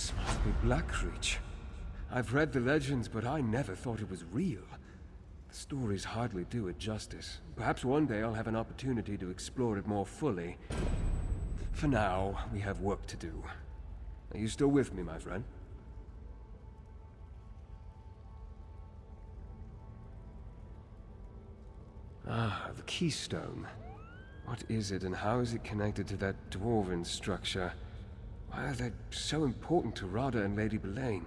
This must be Blackreach. I've read the legends, but I never thought it was real. The stories hardly do it justice. Perhaps one day I'll have an opportunity to explore it more fully. For now, we have work to do. Are you still with me, my friend? Ah, the keystone. What is it, and how is it connected to that dwarven structure? Why are they so important to Rada and Lady Belain?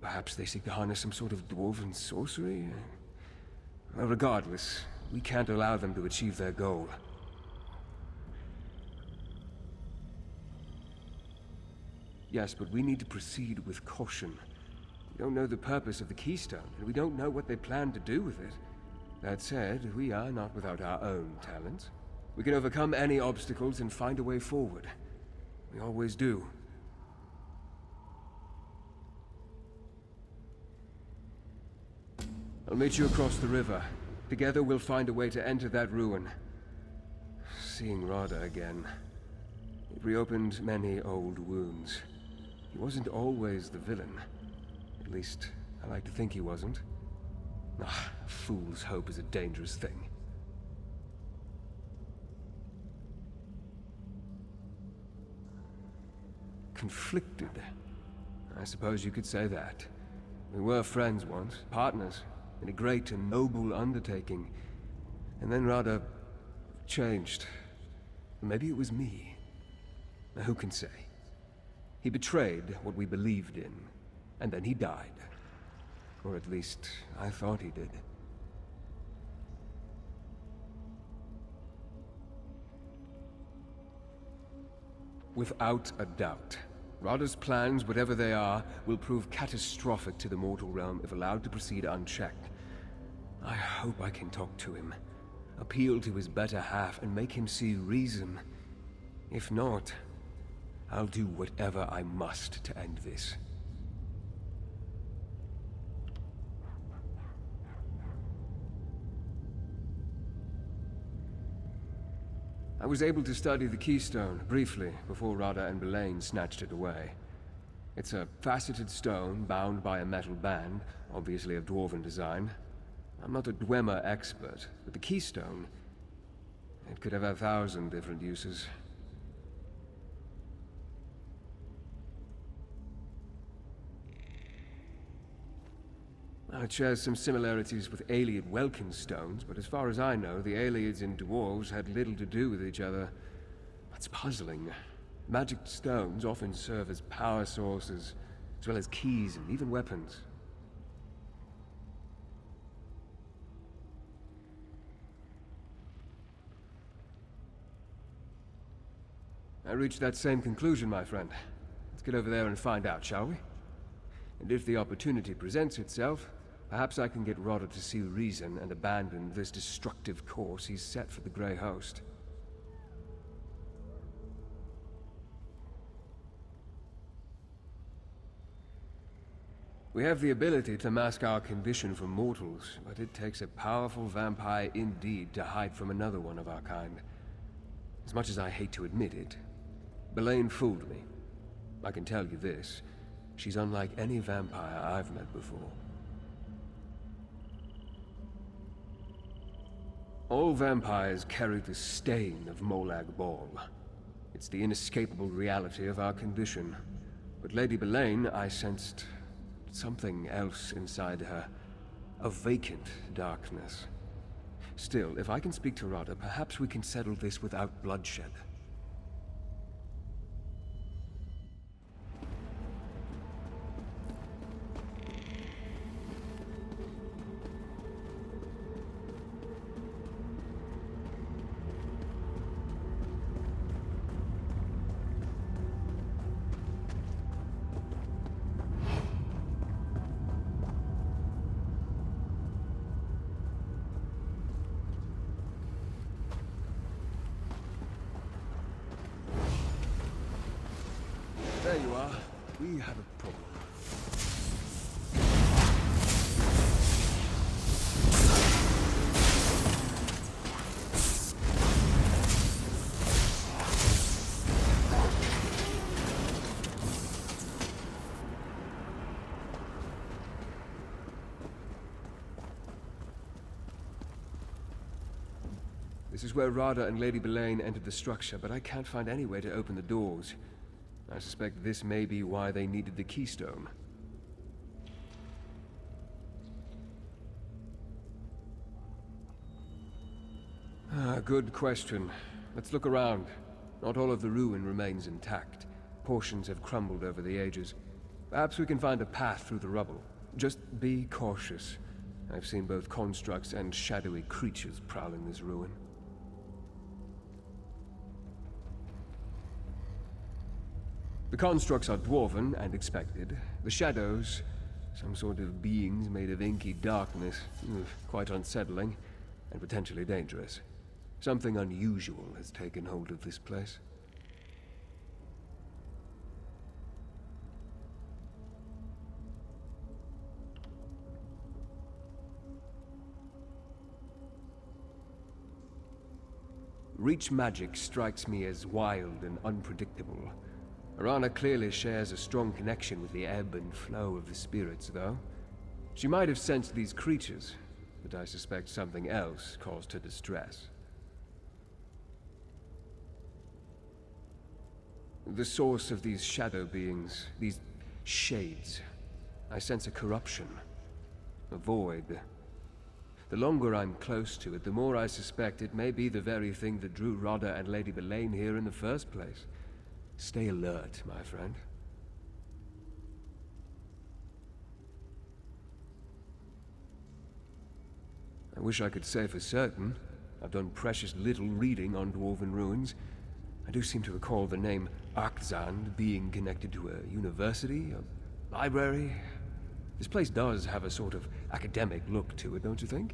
Perhaps they seek to harness some sort of dwarven sorcery? Well, regardless, we can't allow them to achieve their goal. Yes, but we need to proceed with caution. We don't know the purpose of the keystone, and we don't know what they plan to do with it. That said, we are not without our own talents. We can overcome any obstacles and find a way forward. We always do. I'll meet you across the river. Together we'll find a way to enter that ruin. Seeing Rada again, it reopened many old wounds. He wasn't always the villain. At least, I like to think he wasn't. Ah, fool's hope is a dangerous thing. Conflicted. I suppose you could say that. We were friends once, partners, in a great and noble undertaking. And then Rada changed. Maybe it was me. Who can say? He betrayed what we believed in, and then he died. Or at least, I thought he did. Without a doubt, Rada's plans, whatever they are, will prove catastrophic to the mortal realm if allowed to proceed unchecked. I hope I can talk to him, appeal to his better half, and make him see reason. If not, I'll do whatever I must to end this. I was able to study the keystone, briefly, before Rada and Belain snatched it away. It's a faceted stone bound by a metal band, obviously of dwarven design. I'm not a Dwemer expert, but the keystone, it could have 1,000 different uses. Now, it shares some similarities with Ayleid Welkin stones, but as far as I know, the Ayleids and dwarves had little to do with each other. That's puzzling. Magic stones often serve as power sources, as well as keys and even weapons. I reached that same conclusion, my friend. Let's get over there and find out, shall we? And if the opportunity presents itself, perhaps I can get Rada to see reason and abandon this destructive course he's set for the Grey Host. We have the ability to mask our condition from mortals, but it takes a powerful vampire indeed to hide from another one of our kind. As much as I hate to admit it, Belain fooled me. I can tell you this, she's unlike any vampire I've met before. All vampires carry the stain of Molag Bal. It's the inescapable reality of our condition. But Lady Belain, I sensed something else inside her. A vacant darkness. Still, if I can speak to Rada, perhaps we can settle this without bloodshed. There you are. We have a problem. This is where Rada and Lady Belain entered the structure, but I can't find any way to open the doors. I suspect this may be why they needed the keystone. Good question. Let's look around. Not all of the ruin remains intact. Portions have crumbled over the ages. Perhaps we can find a path through the rubble. Just be cautious. I've seen both constructs and shadowy creatures prowling this ruin. The constructs are dwarven and expected. The shadows, some sort of beings made of inky darkness. Quite unsettling and potentially dangerous. Something unusual has taken hold of this place. Reach magic strikes me as wild and unpredictable. Arana clearly shares a strong connection with the ebb and flow of the spirits, though. She might have sensed these creatures, but I suspect something else caused her distress. The source of these shadow beings, these shades, I sense a corruption, a void. The longer I'm close to it, the more I suspect it may be the very thing that drew Rada and Lady Belain here in the first place. Stay alert, my friend. I wish I could say for certain. I've done precious little reading on dwarven ruins. I do seem to recall the name Arkthzand being connected to a university, a library. This place does have a sort of academic look to it, don't you think?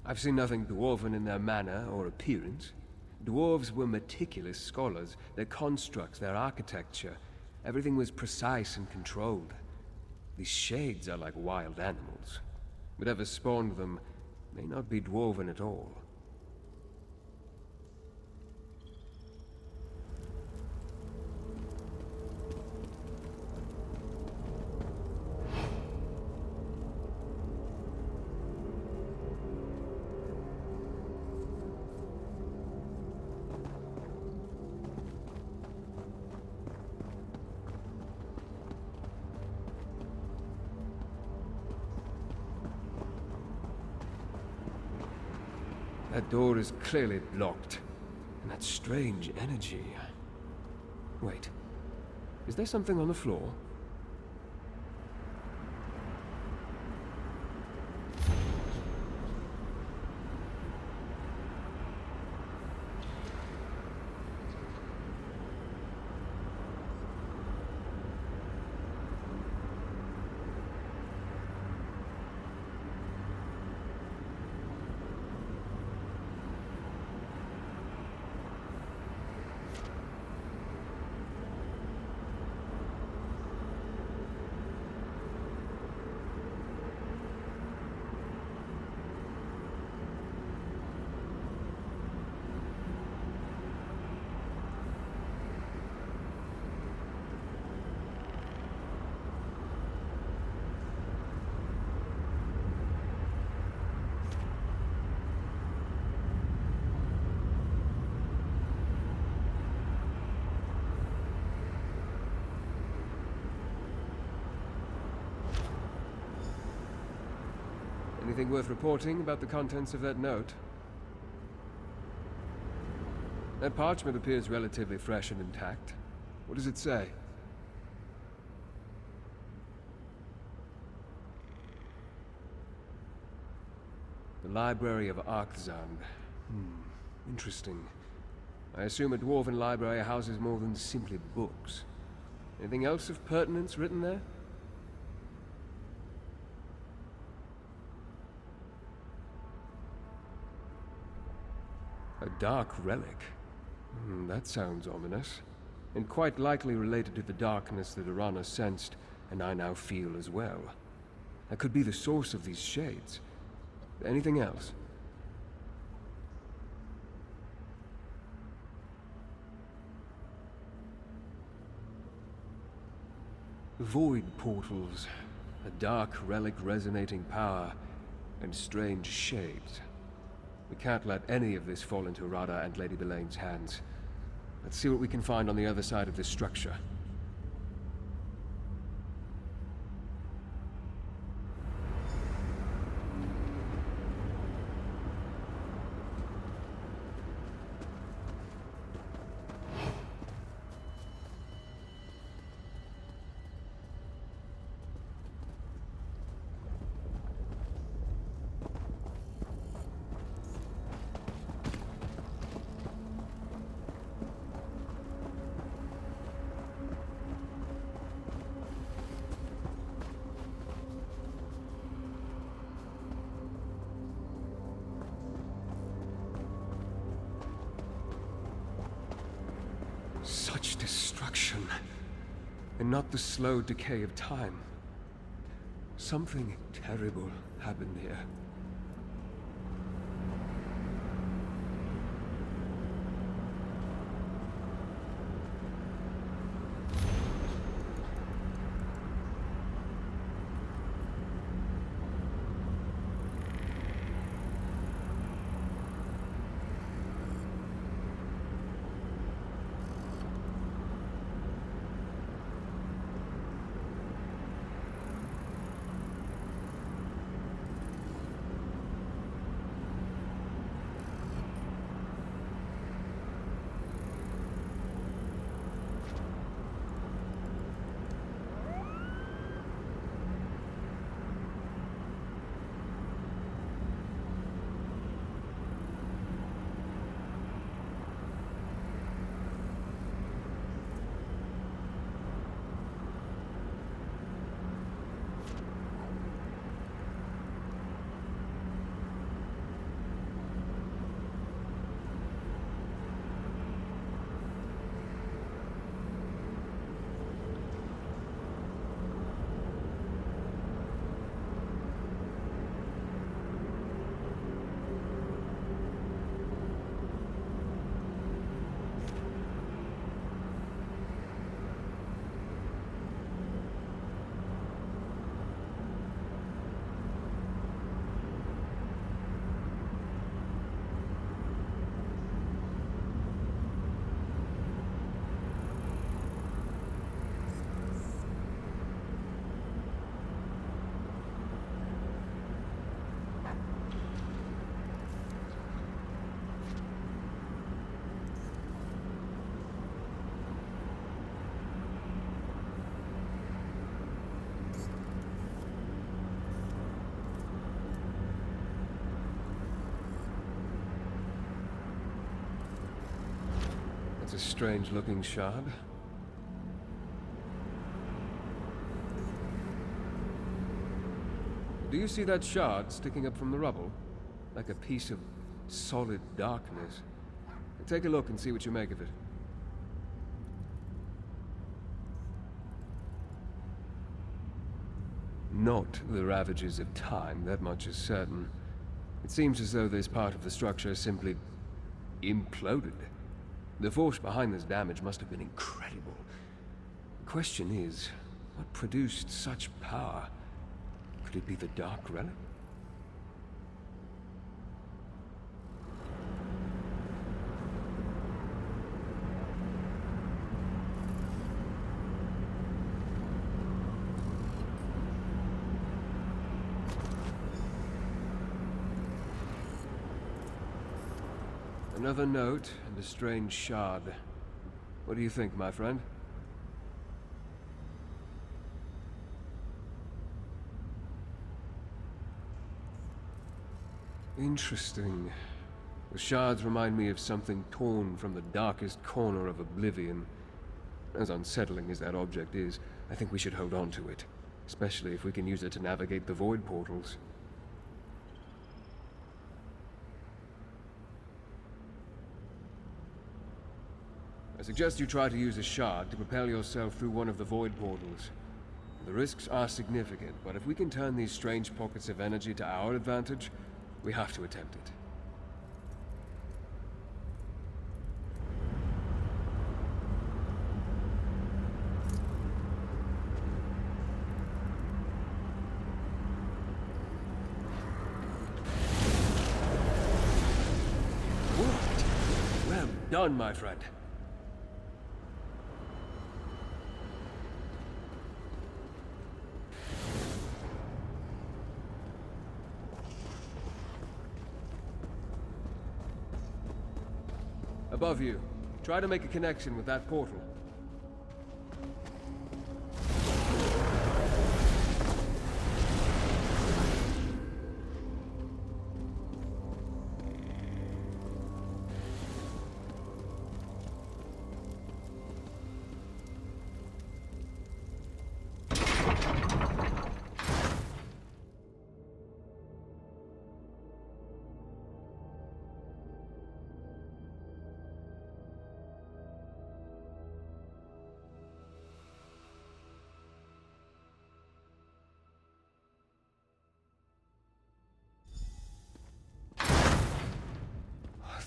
I've seen nothing dwarven in their manner or appearance. Dwarves were meticulous scholars, their constructs, their architecture. Everything was precise and controlled. These shades are like wild animals. Whatever spawned them may not be dwarven at all. That door is clearly locked. And that strange energy. Wait. Is there something on the floor? Anything worth reporting about the contents of that note? That parchment appears relatively fresh and intact. What does it say? The Library of Arkthzand. Interesting. I assume a dwarven library houses more than simply books. Anything else of pertinence written there? A dark relic? That sounds ominous. And quite likely related to the darkness that Arana sensed, and I now feel as well. That could be the source of these shades. Anything else? Void portals. A dark relic resonating power and strange shades. We can't let any of this fall into Rada and Lady Belain's hands. Let's see what we can find on the other side of this structure. Such destruction, and not the slow decay of time. Something terrible happened here. A strange-looking shard. Do you see that shard sticking up from the rubble? Like a piece of solid darkness. Take a look and see what you make of it. Not the ravages of time, that much is certain. It seems as though this part of the structure simply imploded. The force behind this damage must have been incredible. The question is, what produced such power? Could it be the Dark Relic? Another note and a strange shard. What do you think, my friend? Interesting. The shards remind me of something torn from the darkest corner of oblivion. As unsettling as that object is, I think we should hold on to it. Especially if we can use it to navigate the void portals. I suggest you try to use a shard to propel yourself through one of the void portals. The risks are significant, but if we can turn these strange pockets of energy to our advantage, we have to attempt it. done, my friend. Above you. Try to make a connection with that portal.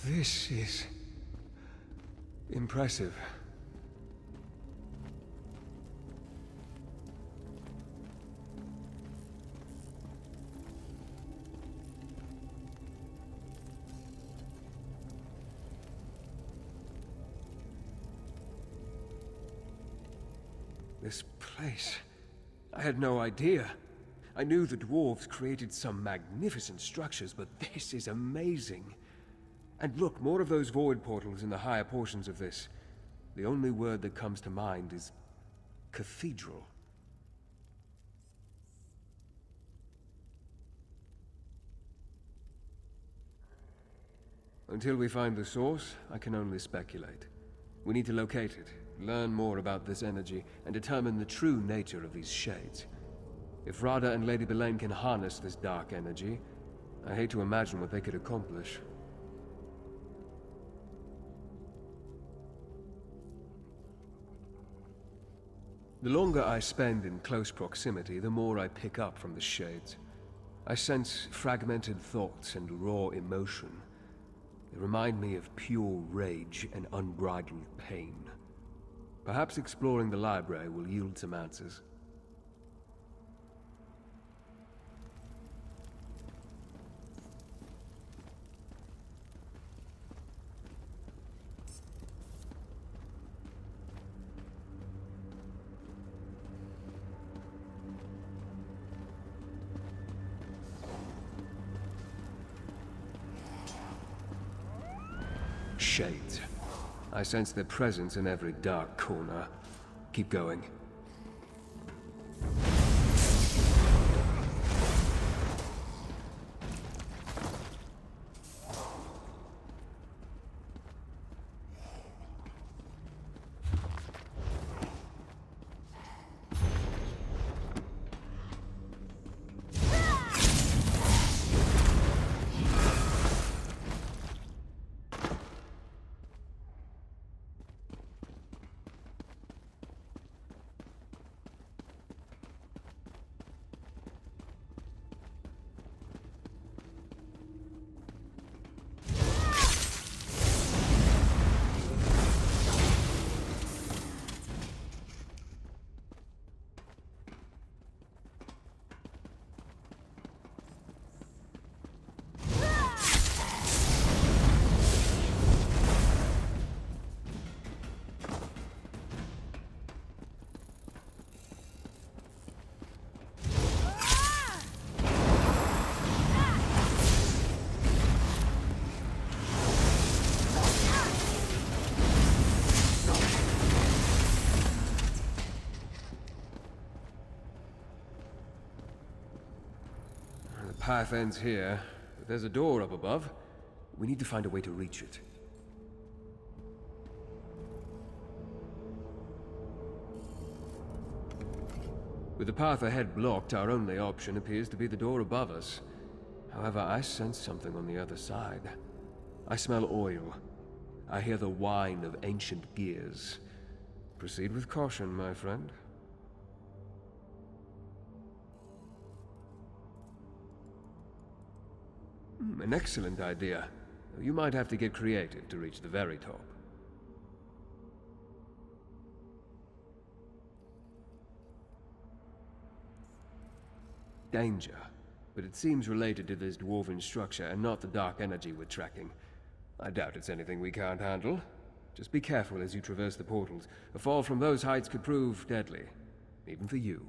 This is impressive. This place, I had no idea. I knew the dwarves created some magnificent structures, but this is amazing. And look, more of those void portals in the higher portions of this. The only word that comes to mind is cathedral. Until we find the source, I can only speculate. We need to locate it, learn more about this energy, and determine the true nature of these shades. If Rada and Lady Belain can harness this dark energy, I hate to imagine what they could accomplish. The longer I spend in close proximity, the more I pick up from the shades. I sense fragmented thoughts and raw emotion. They remind me of pure rage and unbridled pain. Perhaps exploring the library will yield some answers. Shades. I sense their presence in every dark corner. Keep going. The path ends here, but there's a door up above. We need to find a way to reach it. With the path ahead blocked, our only option appears to be the door above us. However, I sense something on the other side. I smell oil. I hear the whine of ancient gears. Proceed with caution, my friend. An excellent idea. You might have to get creative to reach the very top. Danger. But it seems related to this dwarven structure and not the dark energy we're tracking. I doubt it's anything we can't handle. Just be careful as you traverse the portals. A fall from those heights could prove deadly, even for you.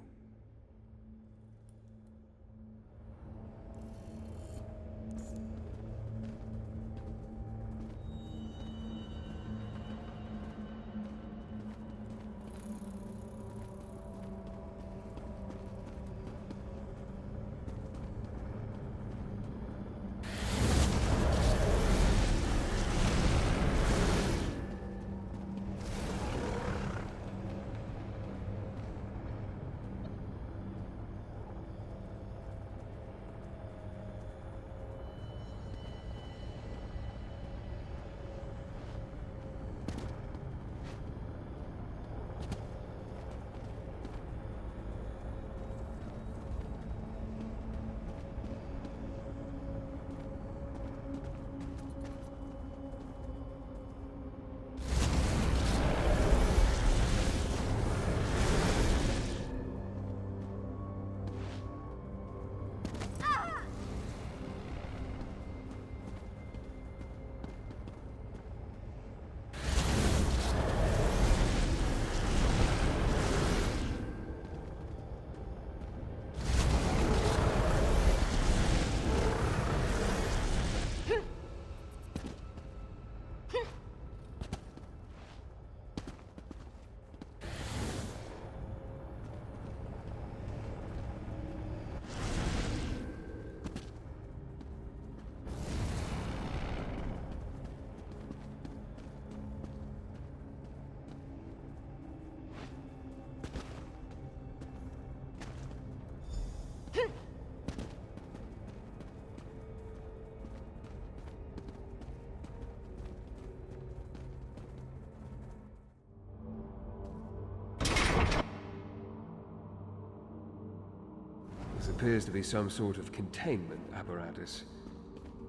This appears to be some sort of containment apparatus.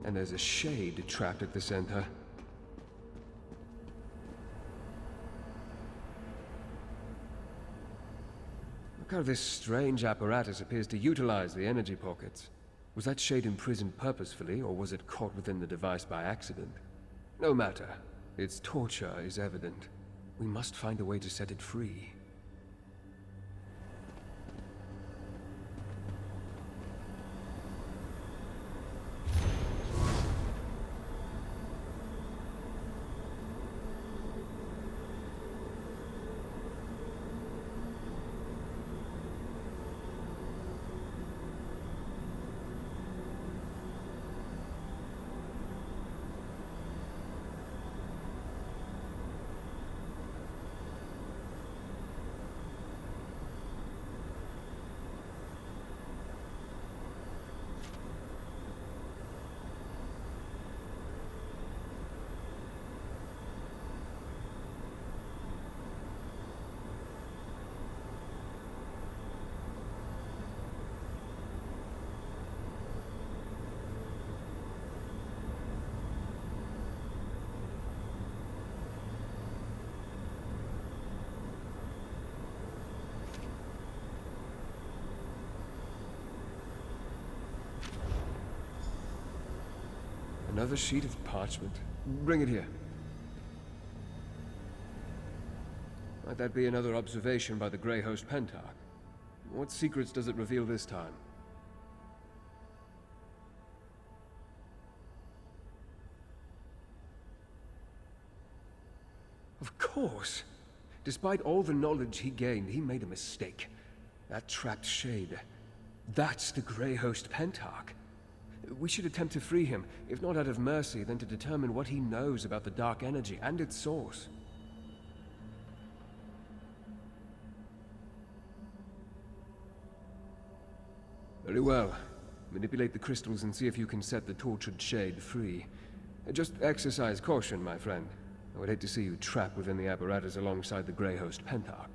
And there's a shade trapped at the center. Look how this strange apparatus appears to utilize the energy pockets. Was that shade imprisoned purposefully, or was it caught within the device by accident? No matter. Its torture is evident. We must find a way to set it free. Another sheet of parchment. Bring it here. Might that be another observation by the Grey Host Pentarch? What secrets does it reveal this time? Of course! Despite all the knowledge he gained, he made a mistake. That trapped shade. That's the Grey Host Pentarch. We should attempt to free him, if not out of mercy, then to determine what he knows about the dark energy and its source. Very well. Manipulate the crystals and see if you can set the tortured shade free. Just exercise caution, my friend. I would hate to see you trapped within the apparatus alongside the Grey Host Pentarch.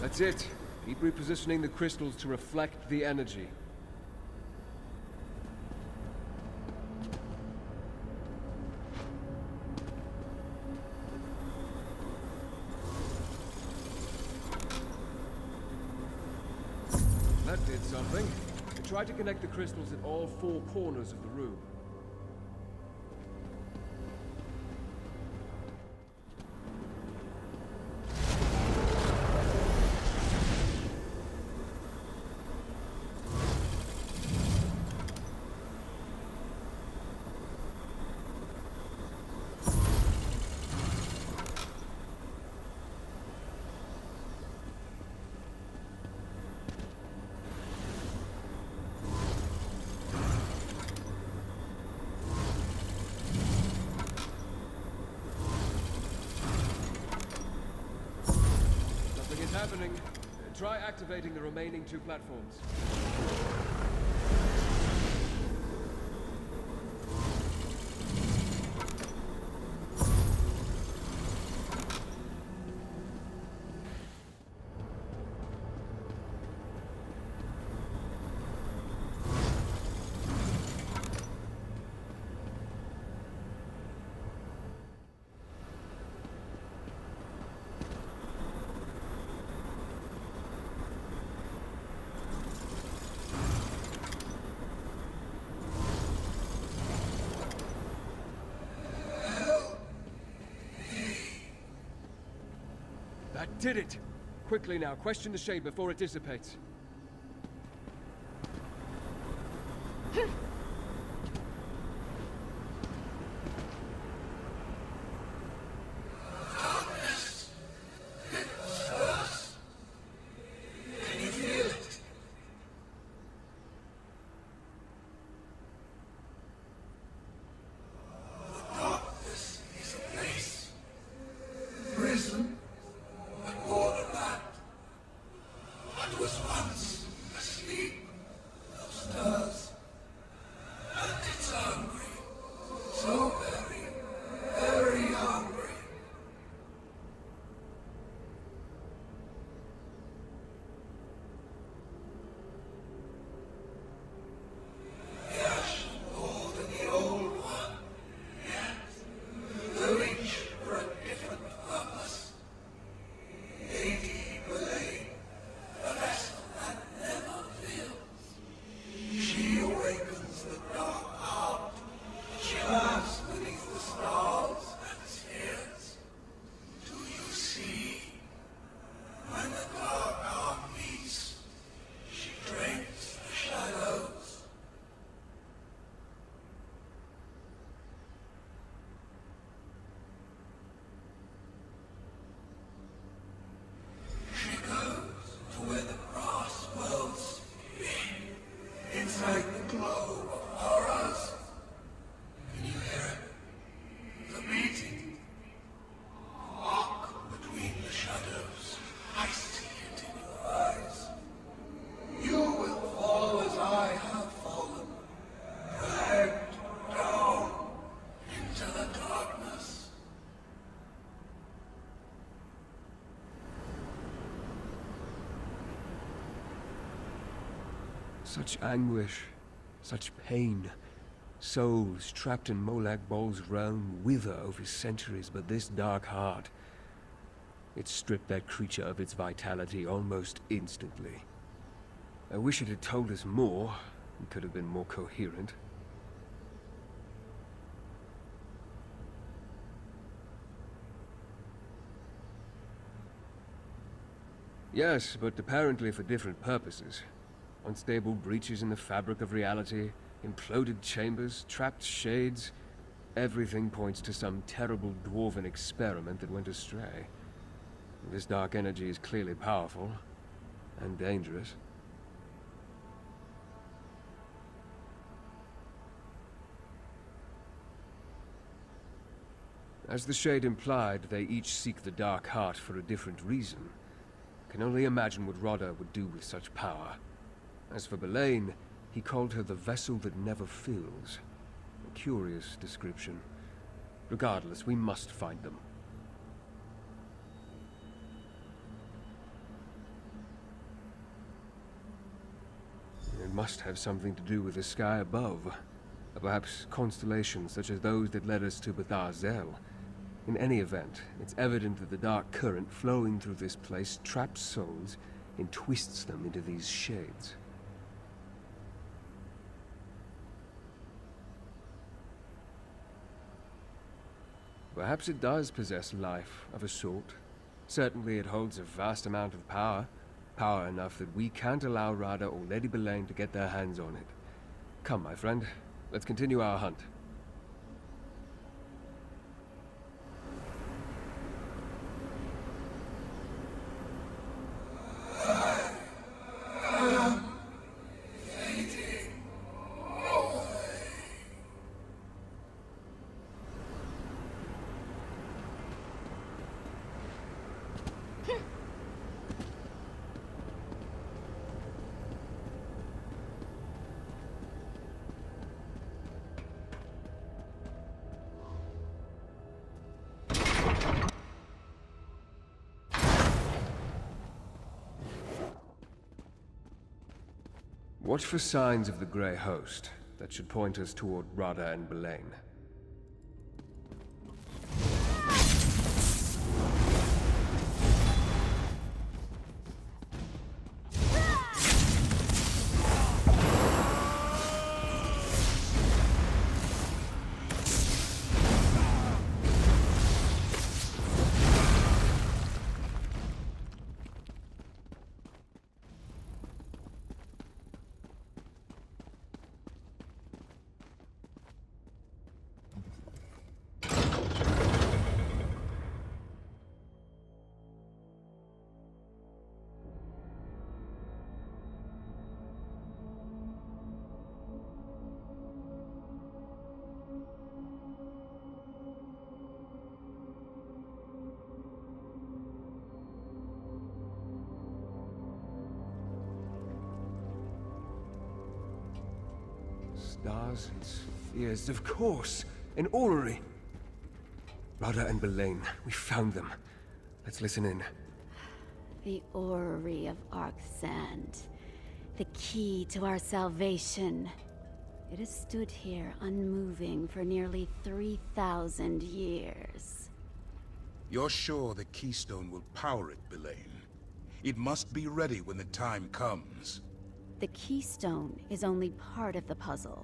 That's it. Keep repositioning the crystals to reflect the energy. That did something. I tried to connect the crystals at all four corners of the room. Happening. Try activating the remaining two platforms. That did it! Quickly now, question the shade before it dissipates. Such anguish, such pain. Souls trapped in Molag Bol's realm wither over centuries, but this dark heart, it stripped that creature of its vitality almost instantly. I wish it had told us more. It could have been more coherent. Yes, but apparently for different purposes. Unstable breaches in the fabric of reality, imploded chambers, trapped shades. Everything points to some terrible dwarven experiment that went astray. This dark energy is clearly powerful, and dangerous. As the Shade implied, they each seek the Dark Heart for a different reason. I can only imagine what Rada would do with such power. As for Belain, he called her the vessel that never fills. A curious description. Regardless, we must find them. It must have something to do with the sky above. Perhaps constellations such as those that led us to Zel. In any event, it's evident that the dark current flowing through this place traps souls and twists them into these shades. Perhaps it does possess life of a sort. Certainly it holds a vast amount of power. Power enough that we can't allow Rada or Lady Belain to get their hands on it. Come, my friend. Let's continue our hunt. Watch for signs of the Grey Host that should point us toward Rada and Belain. Stars and spheres, of course! An orrery! Rada and Belain, we found them. Let's listen in. The Orrery of Arkthzand. The key to our salvation. It has stood here unmoving for nearly 3,000 years. You're sure the keystone will power it, Belain? It must be ready when the time comes. The keystone is only part of the puzzle.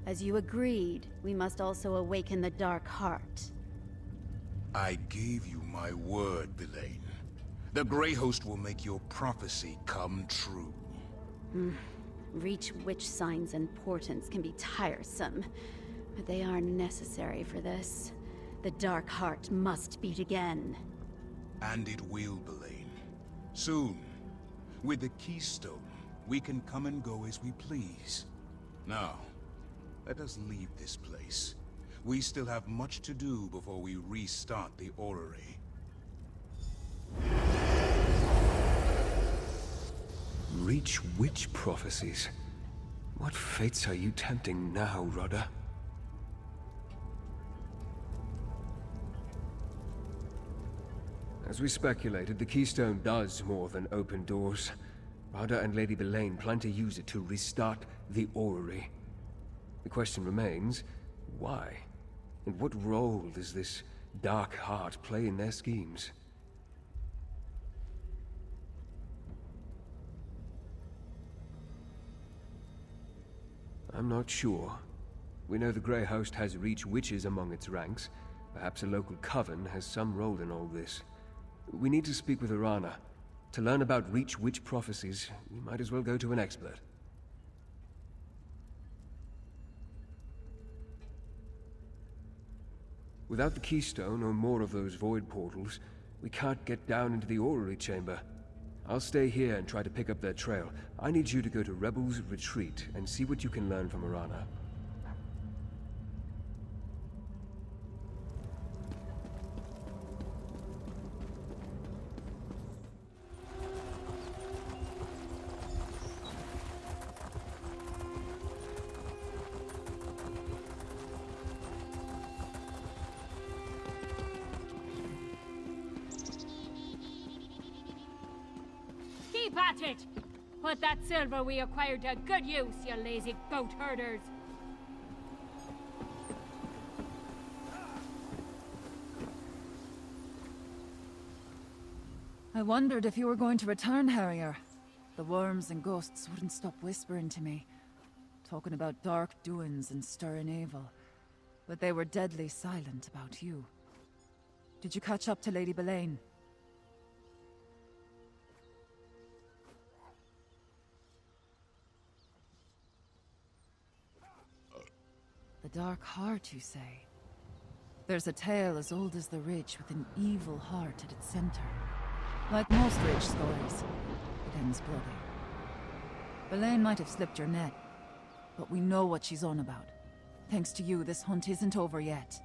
As you agreed, we must also awaken the Dark Heart. I gave you my word, Belain. The Grey Host will make your prophecy come true. Reach witch signs and portents can be tiresome, but they are necessary for this. The Dark Heart must beat again. And it will, Belain. Soon. With the keystone, we can come and go as we please. Now, let us leave this place. We still have much to do before we restart the orrery. Reach witch prophecies? What fates are you tempting now, Rada? As we speculated, the keystone does more than open doors. Rada and Lady Belain plan to use it to restart the orrery. The question remains, why? And what role does this Dark Heart play in their schemes? I'm not sure. We know the Grey Host has Reach witches among its ranks. Perhaps a local coven has some role in all this. We need to speak with Arana. To learn about Reach witch prophecies, we might as well go to an expert. Without the keystone or more of those void portals, we can't get down into the orrery chamber. I'll stay here and try to pick up their trail. I need you to go to Rebel's Retreat and see what you can learn from Arana. Keep at it! Put that silver we acquired to good use, you lazy goat herders! I wondered if you were going to return, Harrier. The worms and ghosts wouldn't stop whispering to me, talking about dark doings and stirring evil. But they were deadly silent about you. Did you catch up to Lady Belain? The Dark Heart, you say? There's a tale as old as the Ridge with an evil heart at its center. Like most Ridge stories, it ends bloody. Belain might have slipped your net, but we know what she's on about. Thanks to you, this hunt isn't over yet.